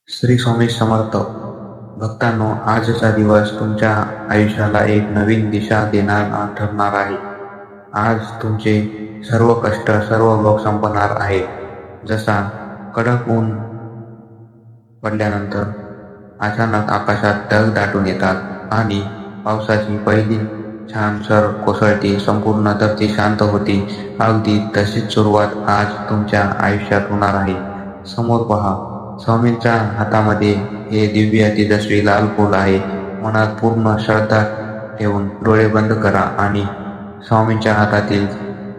श्री स्वामी समर्थ. भक्तांनो, आजचा दिवस तुमच्या आयुष्याला एक नवीन दिशा देणारा ठरणार आहे. आज तुमचे सर्व कष्ट, सर्व भोग संपणार आहे. जसा कडक ऊन पडल्यानंतर अचानक आकाशात ढग दाटून येतात आणि पावसाची पहिली छानसर कोसळती, संपूर्ण धरती शांत होती. अगदी तशीच सुरुवात आज तुमच्या आयुष्यात होणार आहे. समोर पहा, स्वामींच्या हातामध्ये हे दिव्य तेजस्वी लाल फूल आहे. मनात पूर्ण श्रद्धा ठेवून डोळे बंद करा आणि स्वामींच्या हातातील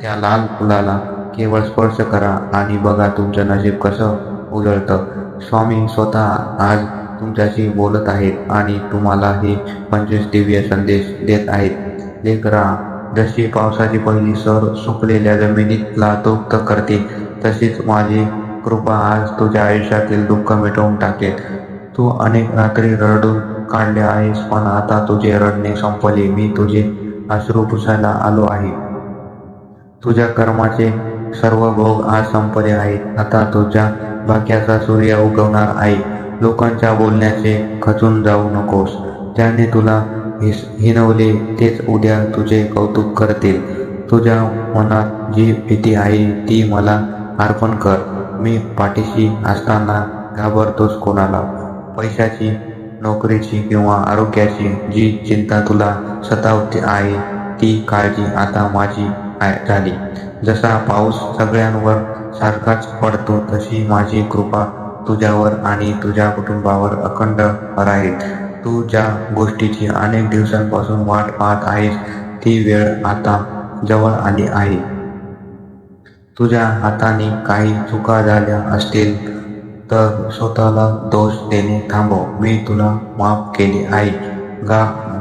त्या लाल फुलाला केवळ स्पर्श करा आणि बघा तुमचं नशीब कसं उजळतं. स्वामी स्वतः आज तुमच्याशी बोलत आहेत आणि तुम्हाला हे 25 दिव्य संदेश देत आहेत. लेकरा, जशी पावसाची पहिली सर सुकलेल्या जमिनीला तृप्त करते, तशीच माझी कृपा आज तुझ्या आयुष्यातील दुःख मिटवून टाकेल. तू अनेक रात्री रडून काढल्या आहेस, पण आता तुझे रडणे संपले. मी तुझे अश्रू पुसायला आलो आहे. तुझ्या कर्माचे सर्व भोग आज संपले आहेत. आता तुझ्या भाग्याचा सूर्य उगवणार आहे. लोकांच्या बोलण्याचे खचून जाऊ नकोस. ज्याने तुला हिणवले तेच उद्या तुझे कौतुक करतील. तुझ्या मनात जी भीती आहे ती मला अर्पण कर. मी पाठीशी असताना घाबरतोस कोणाला? पैशाची, नोकरीची किंवा आरोग्याची जी चिंता तुला सतावते आहे, ती काळजी आता माझी झाली. जसा पाऊस सगळ्यांवर सारखाच पडतो, तशी माझी कृपा तुझ्यावर आणि तुझ्या कुटुंबावर अखंड राहील. तू ज्या गोष्टीची अनेक दिवसांपासून वाट पाहत आहेस, ती वेळ आता जवळ आली आहे. तुझ्या हाताने काही चुका झाल्या असतील तर स्वतःला दोष देणे थांबव. मी तुला माफ केले आहे.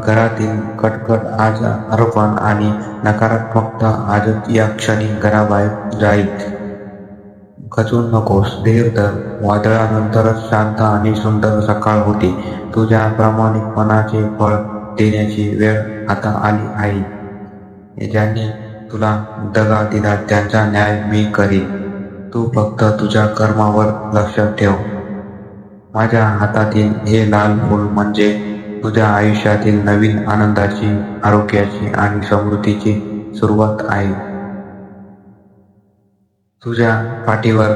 घरातील कटकट आज अर्पण आणि नकारात्मकता आजच या क्षणी घराबाहेर जाईल. खचून नकोस, धीर धर. वादळानंतरच शांत आणि सुंदर सकाळ होती. तुझ्या प्रामाणिकपणाचे फळ देण्याची वेळ आता आली आहे. ज्यांनी तुला दगा दिला त्यांचा न्याय मी करीन. तू फक्त तुझ्या कर्मावर लक्ष ठेव. माझ्या हातातील हे लाल फूल म्हणजे तुझ्या आयुष्यातील नवीन आनंदाची, आरोग्याची आणि समृद्धीची सुरुवात आहे. तुझ्या पाठीवर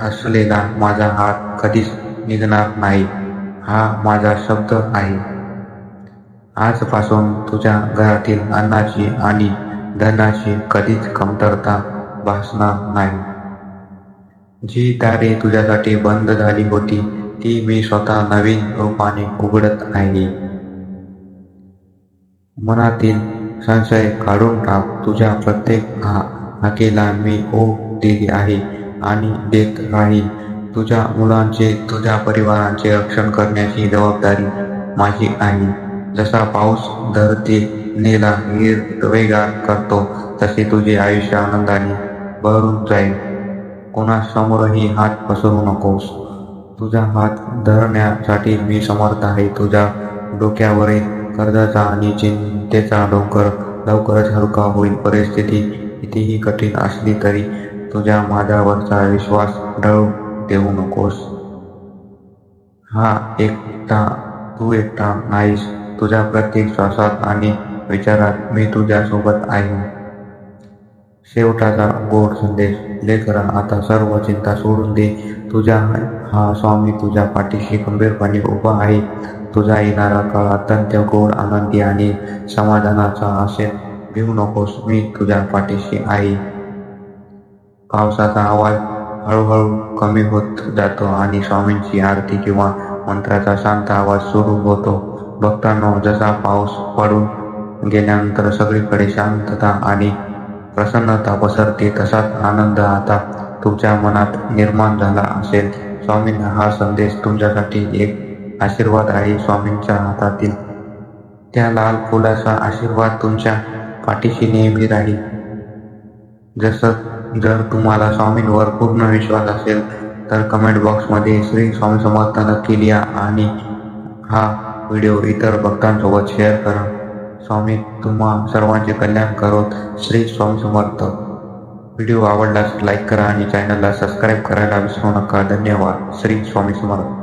असलेला माझा हात कधीच निघणार नाही, हा माझा शब्द आहे. आजपासून तुझ्या घरातील अन्नाची आणि धनाची कधीच कमतरता भासणार नाही. जी दारे तुझ्यासाठी बंद झाली होती, ती मी स्वतः नवीन रूपाने उघडत आहे. मनातील संशय काढून टाक. तुझ्या प्रत्येक हाकेला मी ओ दिली आहे आणि देत राहील. तुझ्या मुलांचे, तुझ्या परिवाराचे रक्षण करण्याची जबाबदारी माझी आहे. जसा पाऊस धरतीला हिरवेगार करतो, तसे तुझे आयुष्य आनंदाने भरून जाईल. कोणासमोरही हात पसरू नकोस. तुझा हात धरण्यासाठी मी समर्थ आहे. तुझ्या डोक्यावरील कर्जाचा आणि चिंतेचा डोंगर लवकरच हलका होईल. परिस्थिती कितीही कठीण असली तरी तुझ्या माझ्यावरचा विश्वास ढळू देऊ नकोस. तू एकटा नाहीस. तुझ्या प्रत्येक श्वासात आणि विचारात मी तुझ्या सोबत आहे. शेवटाचा गोड संदेश. लेकरा, आता सर्व चिंता सोडून दे. हा स्वामी तुझ्या पाठीशी खंबीरपणे उभा आहे. तुझा येणारा काळ अत्यंत गोड, आनंदी आणि समाधानाचा असेल. भिवू नकोस, मी तुझ्या पाठीशी आहे. पावसाचा आवाज हळूहळू कमी होत जातो आणि स्वामींची आरती किंवा मंत्राचा शांत आवाज सुरू होतो. भक्तांनो, जसा पाऊस पडून गेल्यानंतर सगळीकडे शांतता आणि प्रसन्नता पसरते, तसाच आनंद आता तुमच्या मनात निर्माण झाला असेल. स्वामींना हा संदेश तुमच्यासाठी एक आशीर्वाद आहे. स्वामींच्या हातातील त्या लाल फुलाचा आशीर्वाद तुमच्या पाठीशी नेहमी राहील. जर तुम्हाला स्वामींवर पूर्ण विश्वास असेल तर कमेंट बॉक्समध्ये श्री स्वामी समर्थ नक्की लिहा आणि हा व्हिडिओ इतर भक्तांसोबत शेअर करा. स्वामी तुम्हा सर्वांचे कल्याण करोत. श्री स्वामी समर्थ. व्हिडिओ आवडल्यास लाईक करा आणि चॅनलला सबस्क्राईब करायला विसरू नका. धन्यवाद. श्री स्वामी समर्थ.